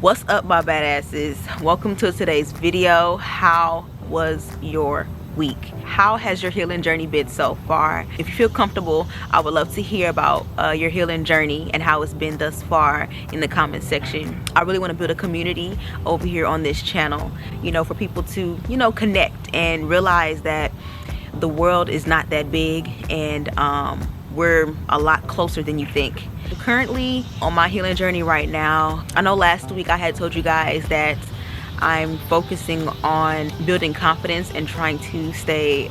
What's up, my badasses? Welcome to today's video. How was your week? How has your healing journey been so far? If you feel comfortable, I would love to hear about your healing journey and how it's been thus far in the comment section. I really want to build a community over here on this channel, for people to, connect and realize that the world is not that big, and we're a lot closer than you think. I'm currently on my healing journey right now. I know last week I had told you guys that I'm focusing on building confidence and trying to stay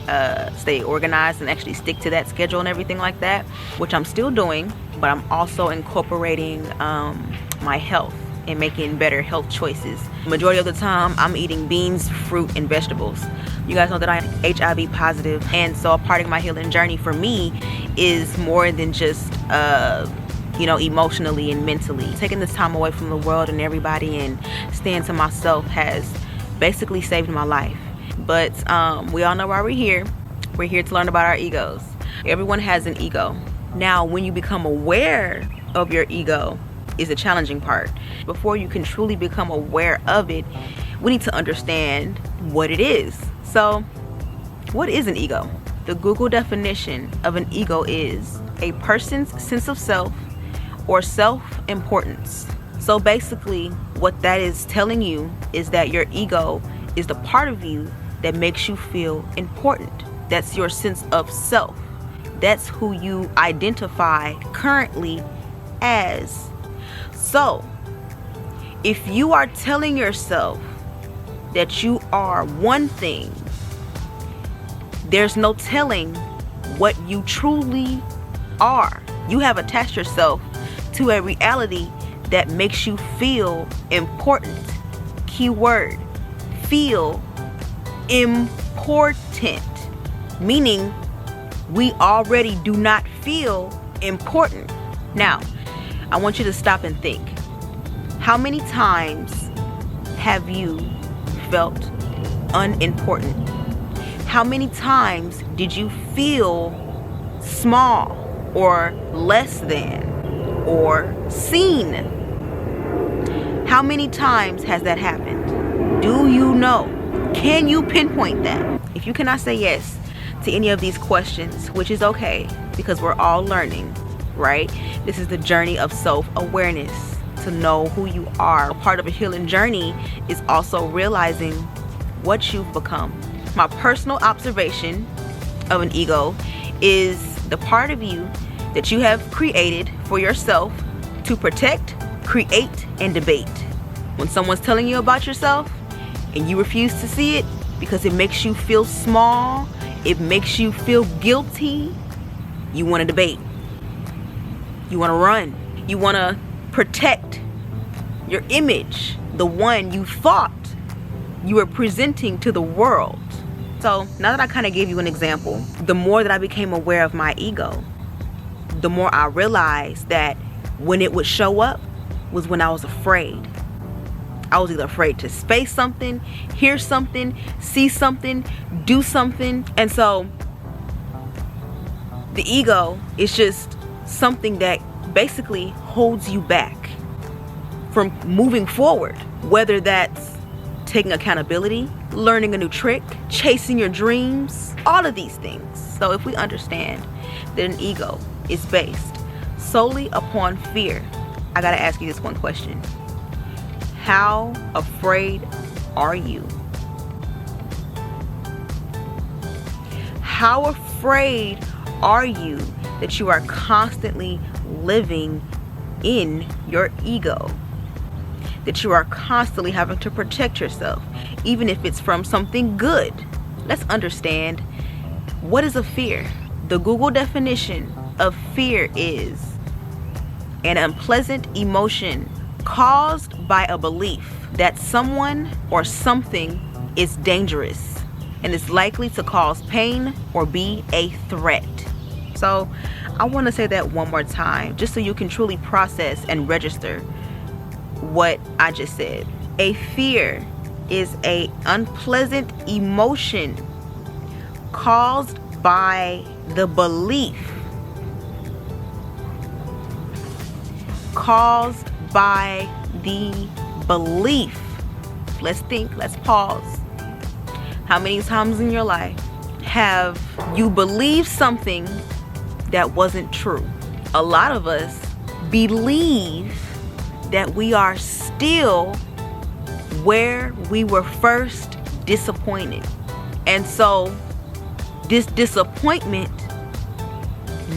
organized and actually stick to that schedule and everything like that, which I'm still doing, but I'm also incorporating my health and making better health choices. Majority of the time I'm eating beans, fruit, and vegetables. You guys know that I'm HIV positive, and so a part of my healing journey for me is more than just emotionally and mentally. Taking this time away from the world and everybody and staying to myself has basically saved my life. But we all know why we're here. We're here to learn about our egos. Everyone has an ego. Now, when you become aware of your ego is the challenging part. Before you can truly become aware of it, we need to understand what it is. So, what is an ego? The Google definition of an ego is a person's sense of self or self-importance. So basically, what that is telling you is that your ego is the part of you that makes you feel important. That's your sense of self. That's who you identify currently as. So, if you are telling yourself that you are one thing, there's no telling what you truly are. You have attached yourself to a reality that makes you feel important. Keyword, feel important. Meaning, we already do not feel important. Now, I want you to stop and think. How many times have you felt unimportant? How many times did you feel small or less than or seen? How many times has that happened? Do you know? Can you pinpoint that? If you cannot say yes to any of these questions, which is okay, because we're all learning, right? This is the journey of self-awareness, to know who you are. Part of a healing journey is also realizing what you've become. My personal observation of an ego is the part of you that you have created for yourself to protect, create, and debate. When someone's telling you about yourself and you refuse to see it because it makes you feel small, it makes you feel guilty, you want to debate. You want to run. You want to protect your image, the one you thought you were presenting to the world. So now that I kind of gave you an example, the more that I became aware of my ego, the more I realized that when it would show up was when I was afraid. I was either afraid to say something, hear something, see something, do something. And so the ego is just something that basically holds you back from moving forward, whether that's taking accountability, learning a new trick, chasing your dreams, all of these things. So if we understand that an ego is based solely upon fear, I gotta ask you this one question. How afraid are you? How afraid are you that you are constantly living in your ego? That you are constantly having to protect yourself, even if it's from something good. Let's understand, what is a fear? The Google definition of fear is an unpleasant emotion caused by a belief that someone or something is dangerous and is likely to cause pain or be a threat. So I want to say that one more time, just so you can truly process and register what I just said. A fear is a unpleasant emotion caused by the belief caused by the belief. Let's think, let's pause. How many times in your life have you believed something that wasn't true? A lot of us believe that we are still where we were first disappointed. And so this disappointment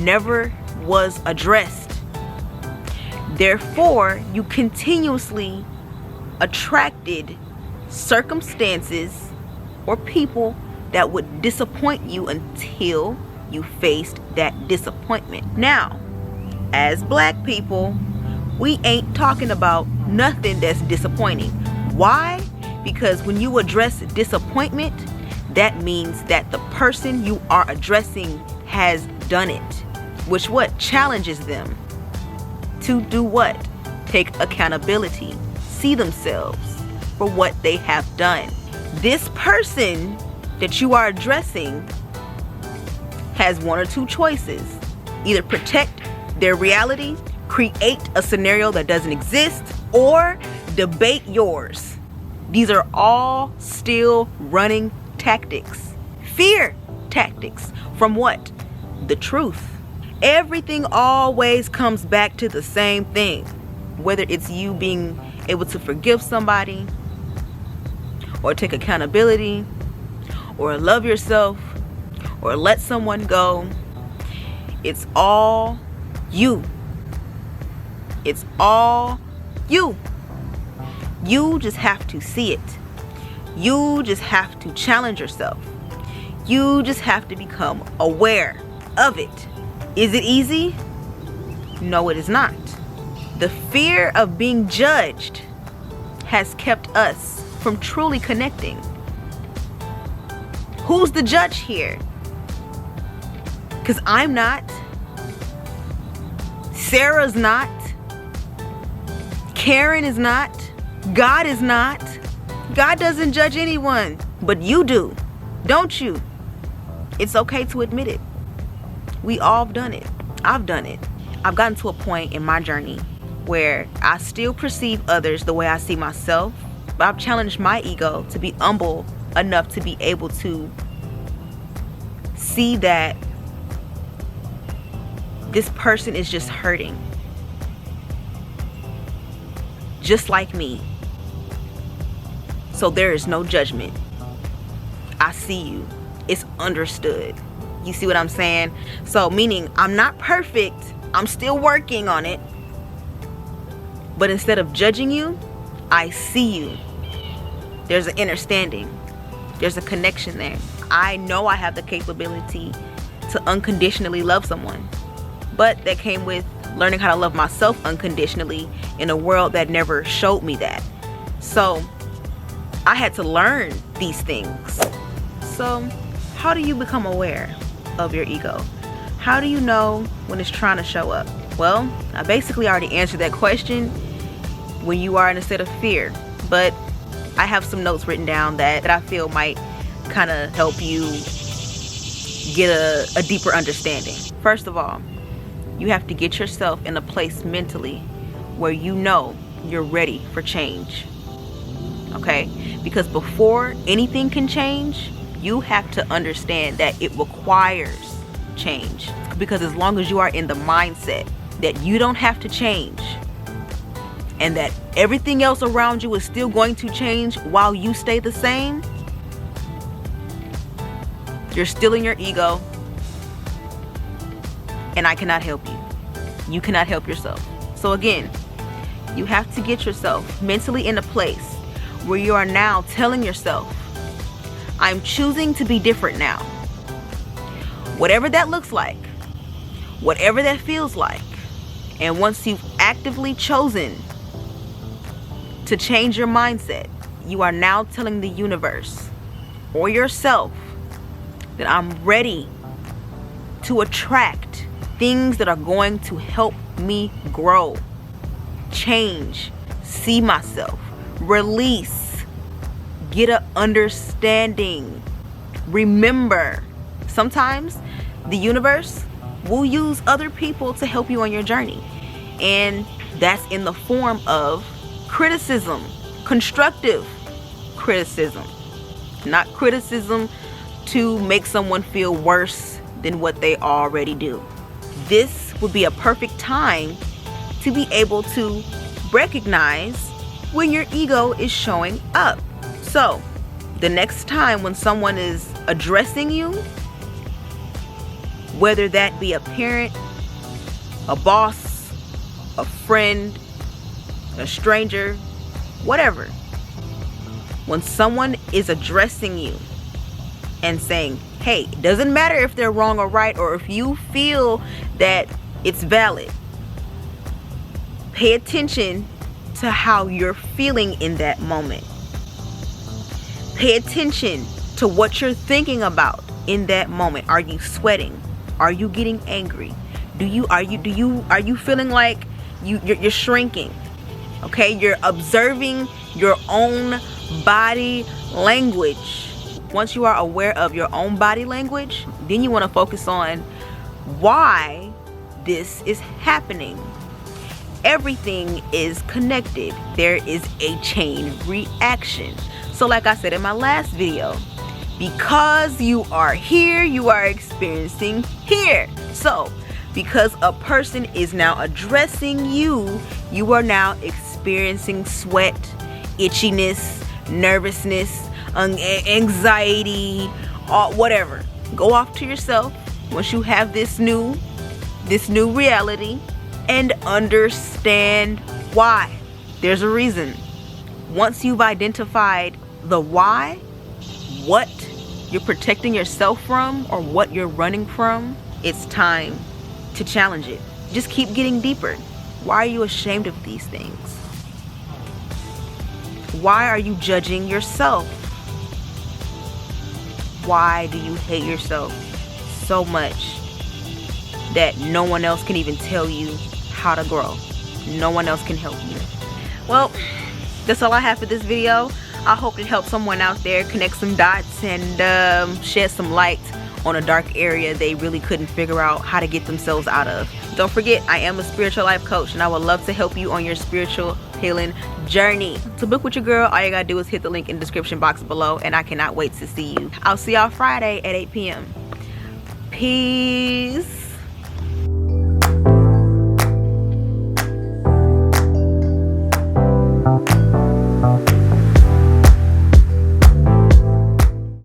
never was addressed. Therefore, you continuously attracted circumstances or people that would disappoint you until you faced that disappointment. Now, as black people, we ain't talking about nothing that's disappointing. Why? Because when you address disappointment, that means that the person you are addressing has done it, which what challenges them to do what? Take accountability, see themselves for what they have done. This person that you are addressing has one or two choices. Either protect their reality, create a scenario that doesn't exist, or debate yours. These are all still running tactics. Fear tactics. From what? The truth. Everything always comes back to the same thing. Whether it's you being able to forgive somebody, or take accountability, or love yourself, or let someone go. It's all you. It's all you. You just have to see it. You just have to challenge yourself. You just have to become aware of it. Is it easy? No, it is not. The fear of being judged has kept us from truly connecting. Who's the judge here? Because I'm not. Sarah's not. Karen is not. God is not. God doesn't judge anyone, but you do, don't you? It's okay to admit it. We all have done it. I've done it. I've gotten to a point in my journey where I still perceive others the way I see myself, but I've challenged my ego to be humble enough to be able to see that this person is just hurting, just like me. So there is no judgment. I see you. It's understood. You see what I'm saying? So meaning I'm not perfect. I'm still working on it. But instead of judging you, I see you. There's an understanding. There's a connection there. I know I have the capability to unconditionally love someone. But that came with learning how to love myself unconditionally in a world that never showed me that. So I had to learn these things. So how do you become aware of your ego? How do you know when it's trying to show up? Well, I basically already answered that question when you are in a state of fear. But I have some notes written down that I feel might kind of help you get a deeper understanding. First of all, you have to get yourself in a place mentally where you know you're ready for change. Okay? Because before anything can change, you have to understand that it requires change. Because as long as you are in the mindset that you don't have to change and that everything else around you is still going to change while you stay the same, you're still in your ego, and I cannot help you. You cannot help yourself. So again, you have to get yourself mentally in a place where you are now telling yourself, I'm choosing to be different now. Whatever that looks like, whatever that feels like. And once you've actively chosen to change your mindset, you are now telling the universe or yourself that I'm ready to attract things that are going to help me grow, change, see myself, release, get an understanding. Remember, sometimes the universe will use other people to help you on your journey. And that's in the form of criticism. constructive criticism, not criticism to make someone feel worse than what they already do. This would be a perfect time to be able to recognize when your ego is showing up. So the next time when someone is addressing you, whether that be a parent, a boss, a friend, a stranger, whatever, when someone is addressing you and saying, hey, it doesn't matter if they're wrong or right, or if you feel that it's valid, pay attention to how you're feeling in that moment. Pay attention to what you're thinking about in that moment. Are you sweating? Are you getting angry? Are you feeling like you're shrinking? Okay, you're observing your own body language. Once you are aware of your own body language, then you want to focus on why this is happening. Everything is connected. There is a chain reaction. So like I said in my last video, because you are here, you are experiencing here. So because a person is now addressing you, you are now experiencing sweat, itchiness, nervousness, anxiety, whatever. Go off to yourself once you have this new reality and understand why. There's a reason. Once you've identified the why, what you're protecting yourself from or what you're running from, it's time to challenge it. Just keep getting deeper. Why are you ashamed of these things? Why are you judging yourself? Why do you hate yourself so much that no one else can even tell you how to grow? No one else can help you. Well, that's all I have for this video. I hope it helps someone out there connect some dots and shed some light on a dark area they really couldn't figure out how to get themselves out of. Don't forget, I am a spiritual life coach and I would love to help you on your spiritual healing journey. To book with your girl, all you gotta do is hit the link in the description box below, and I cannot wait to see you. I'll see y'all Friday at 8 p.m. Peace.